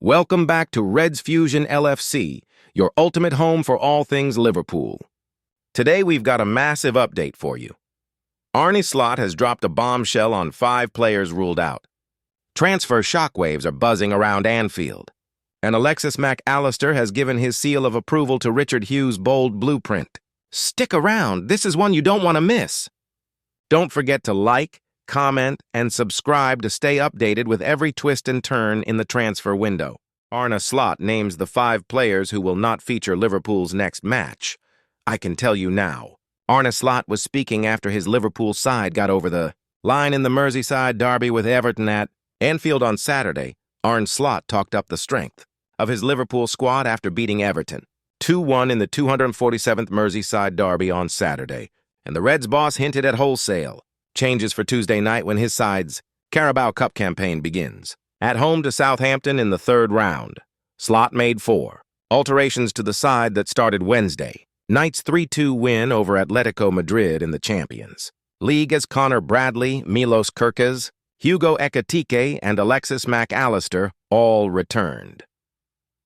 Welcome back to Reds Fusion LFC, your ultimate home for all things Liverpool. Today we've got a massive update for you. Arne Slot has dropped a bombshell on 5 players ruled out. Transfer shockwaves are buzzing around Anfield, and Alexis Mac Allister has given his seal of approval to Richard Hughes' bold blueprint. Stick around, this is one you don't want to miss. Don't forget to like, comment, and subscribe to stay updated with every twist and turn in the transfer window. Arne Slot names the 5 players who will not feature Liverpool's next match. I can tell you now. Arne Slot was speaking after his Liverpool side got over the line in the Merseyside derby with Everton at Anfield on Saturday. Arne Slot talked up the strength of his Liverpool squad after beating Everton 2-1 in the 247th Merseyside derby on Saturday, and the Reds boss hinted at wholesale changes for Tuesday night when his side's Carabao Cup campaign begins. At home to Southampton in the 3rd round, Slot made 4 alterations to the side that started Wednesday night's 3-2 win over Atletico Madrid in the Champions League as Connor Bradley, Milos Kerkez, Hugo Ekitike, and Alexis Mac Allister all returned.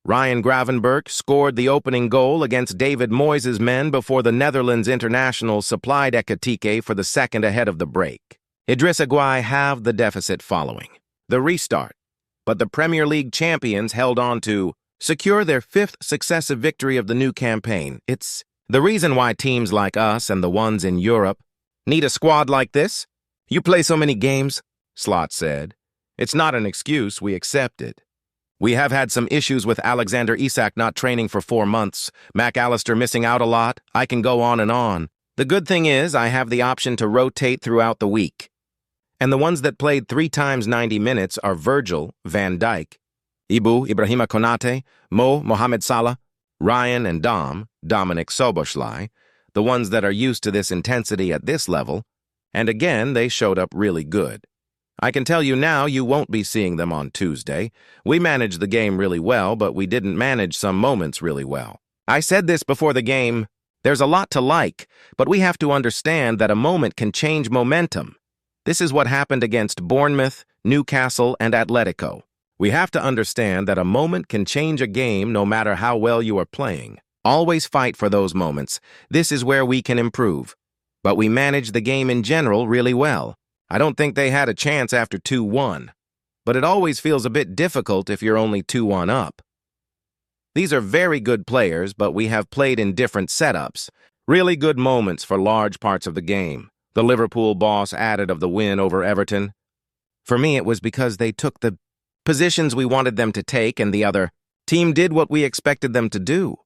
Ryan Gravenberch scored the opening goal against David Moyes' men before the Netherlands international supplied Ekitike for the second ahead of the break. Idrissa Gueye halved the deficit following the restart, but the Premier League champions held on to secure their 5th successive victory of the new campaign. It's the reason why teams like us and the ones in Europe need a squad like this. You play so many games, Slot said. It's not an excuse, we accept it. We have had some issues with Alexander Isak not training for 4 months, McAllister missing out a lot. I can go on and on. The good thing is I have the option to rotate throughout the week. And the ones that played 3 times 90 minutes are Virgil, Van Dijk, Ibrahima Konate, Mohamed Salah, Ryan and Dominic Szoboszlai, the ones that are used to this intensity at this level, and again, they showed up really good. I can tell you now you won't be seeing them on Tuesday. We managed the game really well, but we didn't manage some moments really well. I said this before the game. There's a lot to like, but we have to understand that a moment can change momentum. This is what happened against Bournemouth, Newcastle, and Atletico. We have to understand that a moment can change a game no matter how well you are playing. Always fight for those moments. This is where we can improve. But we managed the game in general really well. I don't think they had a chance after 2-1, but it always feels a bit difficult if you're only 2-1 up. These are very good players, but we have played in different setups. Really good moments for large parts of the game. The Liverpool boss added of the win over Everton. For me, it was because they took the positions we wanted them to take and the other team did what we expected them to do.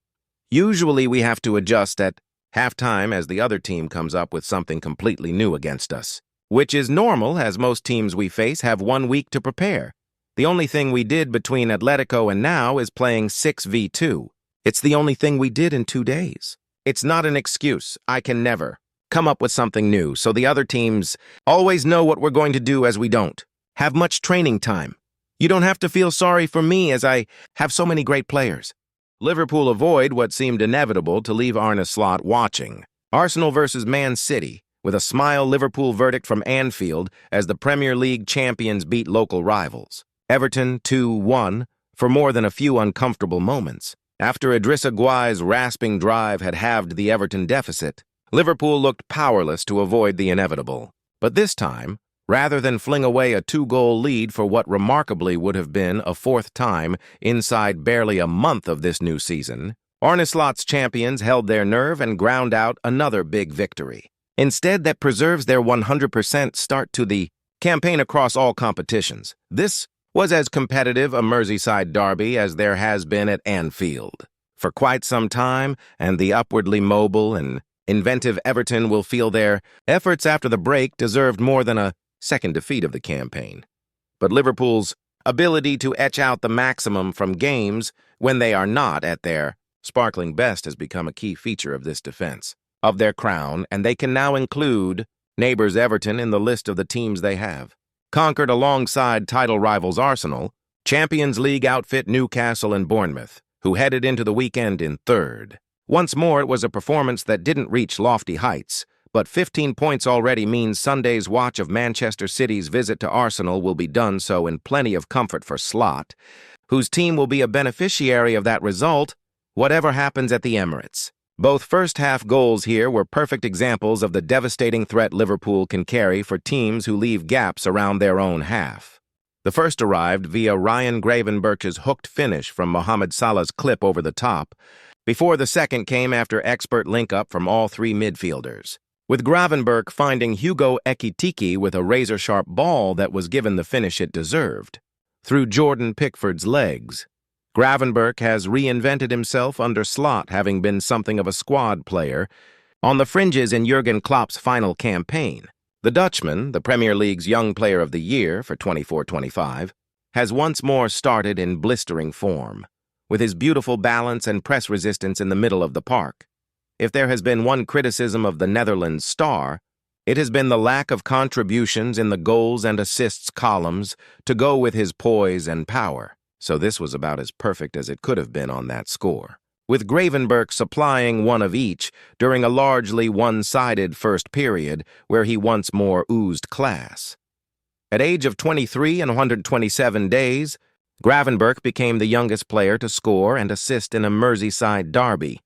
Usually we have to adjust at halftime as the other team comes up with something completely new against us, which is normal as most teams we face have 1 week to prepare. The only thing we did between Atletico and now is playing 6v2. It's the only thing we did in 2 days. It's not an excuse. I can never come up with something new, so the other teams always know what we're going to do as we don't have much training time. You don't have to feel sorry for me as I have so many great players. Liverpool avoid what seemed inevitable to leave Arne Slot watching. Arsenal versus Man City, with a smile Liverpool verdict from Anfield as the Premier League champions beat local rivals. Everton 2-1 for more than a few uncomfortable moments. After Idrissa Gueye's rasping drive had halved the Everton deficit, Liverpool looked powerless to avoid the inevitable. But this time, rather than fling away a 2-goal lead for what remarkably would have been a 4th time inside barely a month of this new season, Arne Slot's champions held their nerve and ground out another big victory. Instead, that preserves their 100% start to the campaign across all competitions. This was as competitive a Merseyside derby as there has been at Anfield for quite some time, and the upwardly mobile and inventive Everton will feel their efforts after the break deserved more than a second defeat of the campaign. But Liverpool's ability to etch out the maximum from games when they are not at their sparkling best has become a key feature of this defense of their crown, and they can now include neighbors Everton in the list of the teams they have conquered alongside title rivals Arsenal, Champions League outfit Newcastle and Bournemouth, who headed into the weekend in 3rd. Once more, it was a performance that didn't reach lofty heights, but 15 points already means Sunday's watch of Manchester City's visit to Arsenal will be done so in plenty of comfort for Slot. whose team will be a beneficiary of that result, whatever happens at the Emirates. Both first-half goals here were perfect examples of the devastating threat Liverpool can carry for teams who leave gaps around their own half. The first arrived via Ryan Gravenberch's hooked finish from Mohamed Salah's clip over the top, before the second came after expert link-up from all three midfielders, with Gravenberch finding Hugo Ekitike with a razor-sharp ball that was given the finish it deserved, through Jordan Pickford's legs. Gravenberch has reinvented himself under Slot, having been something of a squad player on the fringes in Jurgen Klopp's final campaign. The Dutchman, the Premier League's Young Player of the Year for 24-25, has once more started in blistering form, with his beautiful balance and press resistance in the middle of the park. If there has been one criticism of the Netherlands star, it has been the lack of contributions in the goals and assists columns to go with his poise and power. So this was about as perfect as it could have been on that score, with Gravenberch supplying one of each during a largely one-sided first period where he once more oozed class. At age of 23 and 127 days, Gravenberch became the youngest player to score and assist in a Merseyside derby,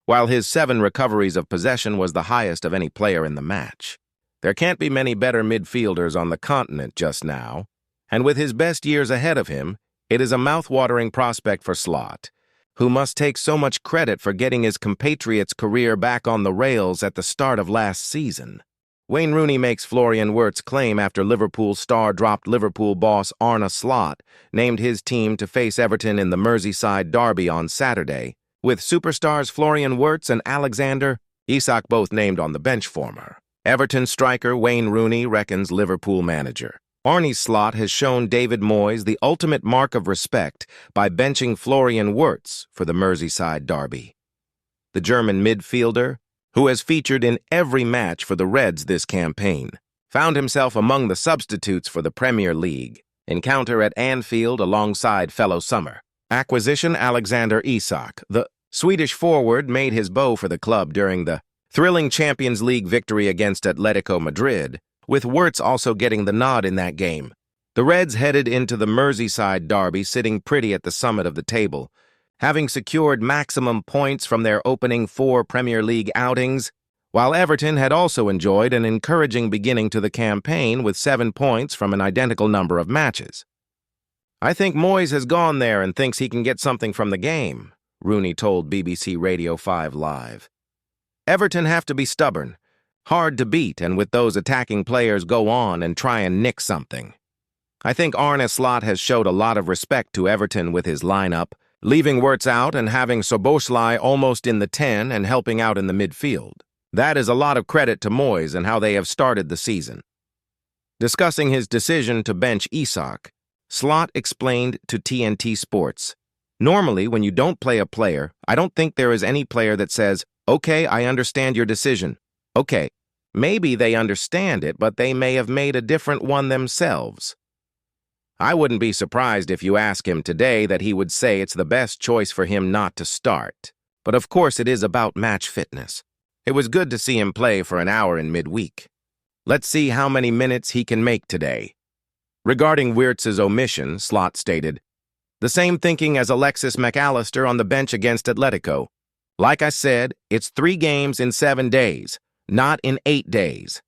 while his 7 recoveries of possession was the highest of any player in the match. There can't be many better midfielders on the continent just now, and with his best years ahead of him, it is a mouth-watering prospect for Slot, who must take so much credit for getting his compatriot's career back on the rails at the start of last season. Wayne Rooney makes Florian Wirtz claim after Liverpool star dropped Liverpool boss Arne Slot named his team to face Everton in the Merseyside derby on Saturday, with superstars Florian Wirtz and Alexander Isak both named on the bench for him. Everton striker Wayne Rooney reckons Liverpool manager Arne Slot has shown David Moyes the ultimate mark of respect by benching Florian Wirtz for the Merseyside derby. The German midfielder, who has featured in every match for the Reds this campaign, found himself among the substitutes for the Premier League encounter at Anfield alongside fellow summer acquisition Alexander Isak. The Swedish forward made his bow for the club during the thrilling Champions League victory against Atletico Madrid, with Wirtz also getting the nod in that game. The Reds headed into the Merseyside derby sitting pretty at the summit of the table, having secured maximum points from their opening 4 Premier League outings, while Everton had also enjoyed an encouraging beginning to the campaign with 7 points from an identical number of matches. "I think Moyes has gone there and thinks he can get something from the game," Rooney told BBC Radio 5 Live. "Everton have to be stubborn, hard to beat, and with those attacking players go on and try and nick something. I think Arne Slot has showed a lot of respect to Everton with his lineup, leaving Wirtz out and having Szoboszlai almost in the 10 and helping out in the midfield. That is a lot of credit to Moyes and how they have started the season." Discussing his decision to bench Isak, Slot explained to TNT Sports, "Normally, when you don't play a player, I don't think there is any player that says, 'Okay, I understand your decision.' Okay, maybe they understand it, but they may have made a different one themselves. I wouldn't be surprised if you ask him today that he would say it's the best choice for him not to start. But of course it is about match fitness. It was good to see him play for an hour in midweek. Let's see how many minutes he can make today." Regarding Wirtz's omission, Slot stated, "The same thinking as Alexis McAllister on the bench against Atletico. Like I said, it's 3 games in 7 days. Not in 8 days.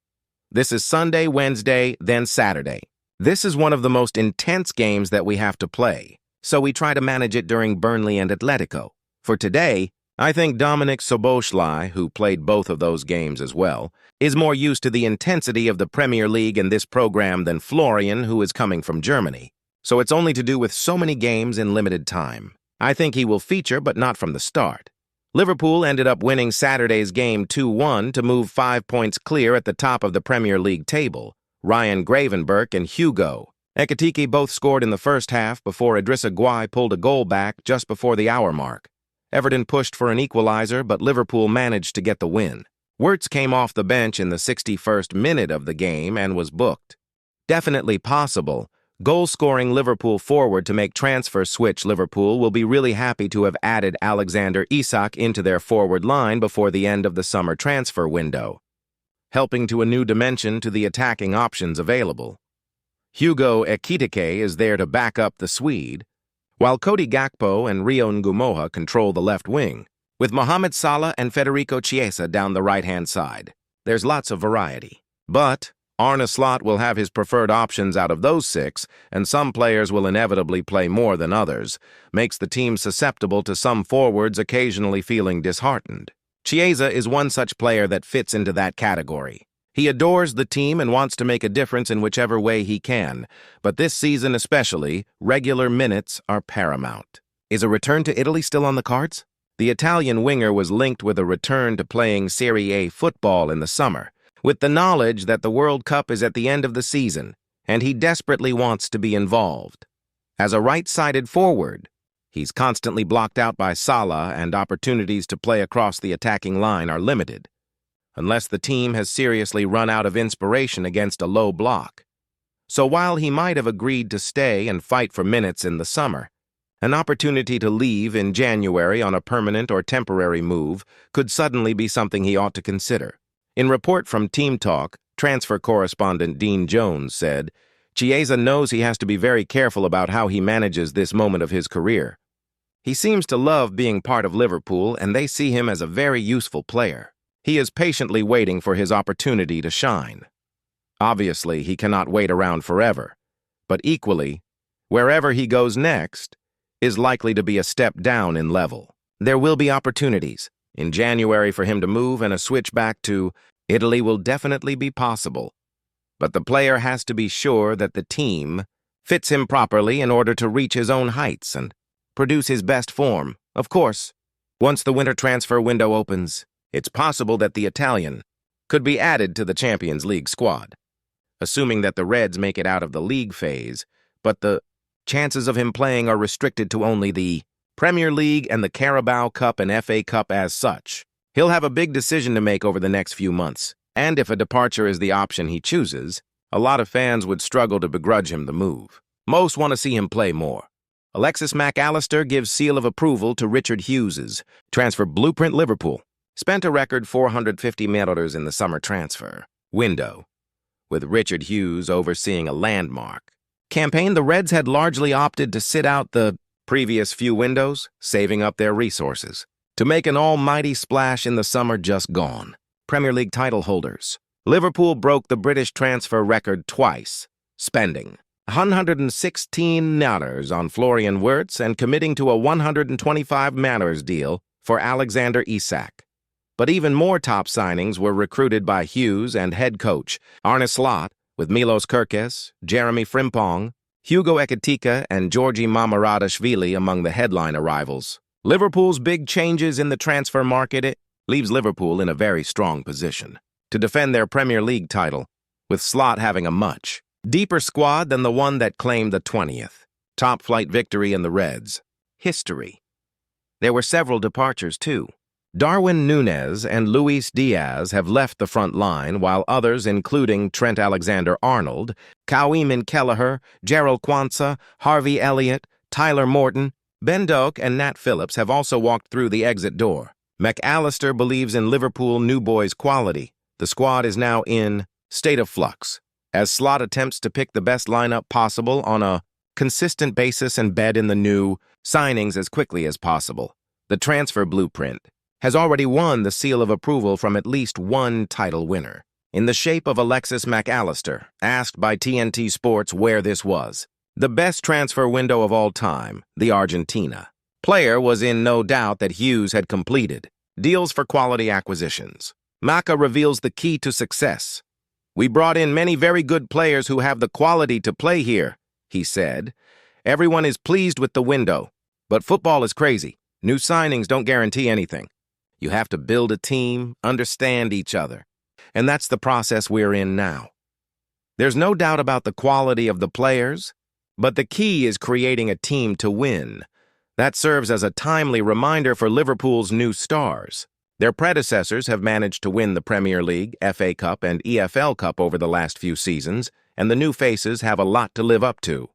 This is Sunday, Wednesday, then Saturday. This is one of the most intense games that we have to play, so we try to manage it during Burnley and Atletico. For today, I think Dominik Szoboszlai, who played both of those games as well, is more used to the intensity of the Premier League in this program than Florian, who is coming from Germany. So it's only to do with so many games in limited time. I think he will feature, but not from the start." Liverpool ended up winning Saturday's game 2-1 to move 5 points clear at the top of the Premier League table. Ryan Gravenberch and Hugo Ekitike both scored in the first half before Idrissa Gueye pulled a goal back just before the hour mark. Everton pushed for an equalizer, but Liverpool managed to get the win. Wirtz came off the bench in the 61st minute of the game and was booked. Definitely possible. Goal-scoring Liverpool forward to make transfer switch Liverpool will be really happy to have added Alexander Isak into their forward line before the end of the summer transfer window, helping to a new dimension to the attacking options available. Hugo Ekitike is there to back up the Swede, while Cody Gakpo and Rio Ngumoha control the left wing, with Mohamed Salah and Federico Chiesa down the right-hand side. There's lots of variety. But Arne Slot will have his preferred options out of those six, and some players will inevitably play more than others, makes the team susceptible to some forwards occasionally feeling disheartened. Chiesa is one such player that fits into that category. He adores the team and wants to make a difference in whichever way he can, but this season especially, regular minutes are paramount. Is a return to Italy still on the cards? The Italian winger was linked with a return to playing Serie A football in the summer, with the knowledge that the World Cup is at the end of the season, and he desperately wants to be involved. As a right-sided forward, he's constantly blocked out by Salah, and opportunities to play across the attacking line are limited, unless the team has seriously run out of inspiration against a low block. So while he might have agreed to stay and fight for minutes in the summer, an opportunity to leave in January on a permanent or temporary move could suddenly be something he ought to consider. In report from Team Talk, transfer correspondent Dean Jones said, Chiesa knows he has to be very careful about how he manages this moment of his career. He seems to love being part of Liverpool, and they see him as a very useful player. He is patiently waiting for his opportunity to shine. Obviously, he cannot wait around forever, but equally, wherever he goes next is likely to be a step down in level. There will be opportunities in January for him to move, and a switch back to Italy will definitely be possible. But the player has to be sure that the team fits him properly in order to reach his own heights and produce his best form. Of course, once the winter transfer window opens, it's possible that the Italian could be added to the Champions League squad, assuming that the Reds make it out of the league phase, but the chances of him playing are restricted to only the Premier League and the Carabao Cup and FA Cup as such. He'll have a big decision to make over the next few months, and if a departure is the option he chooses, a lot of fans would struggle to begrudge him the move. Most want to see him play more. Alexis Mac Allister gives seal of approval to Richard Hughes' transfer blueprint. Liverpool spent a record 450 million in the summer transfer window, with Richard Hughes overseeing a landmark campaign. The Reds had largely opted to sit out the previous few windows, saving up their resources to make an almighty splash in the summer just gone. Premier League title holders. Liverpool broke the British transfer record twice, spending $116 million on Florian Wirtz and committing to a $125 million deal for Alexander Isak. But even more top signings were recruited by Hughes and head coach Arne Slot, with Milos Kerkez, Jeremy Frimpong, Hugo Ekitike, and Georgi Mamuradashvili among the headline arrivals. Liverpool's big changes in the transfer market leaves Liverpool in a very strong position to defend their Premier League title, with Slot having a much deeper squad than the one that claimed the 20th top-flight victory in the Reds' history. There were several departures, too. Darwin Núñez and Luis Diaz have left the front line, while others, including Trent Alexander-Arnold, Kaoimhin Kelleher, Gerald Quansah, Harvey Elliott, Tyler Morton, Ben Doak, and Nat Phillips have also walked through the exit door. McAllister believes in Liverpool new boys' quality. The squad is now in state of flux, as Slot attempts to pick the best lineup possible on a consistent basis and bed in the new signings as quickly as possible. The transfer blueprint has already won the seal of approval from at least one title winner, in the shape of Alexis Mac Allister, asked by TNT Sports where this was. The best transfer window of all time, the Argentina player was in no doubt that Hughes had completed deals for quality acquisitions. Maca reveals the key to success. We brought in many very good players who have the quality to play here, he said. Everyone is pleased with the window, but football is crazy. New signings don't guarantee anything. You have to build a team, understand each other, and that's the process we're in now. There's no doubt about the quality of the players, but the key is creating a team to win. That serves as a timely reminder for Liverpool's new stars. Their predecessors have managed to win the Premier League, FA Cup, and EFL Cup over the last few seasons, and the new faces have a lot to live up to.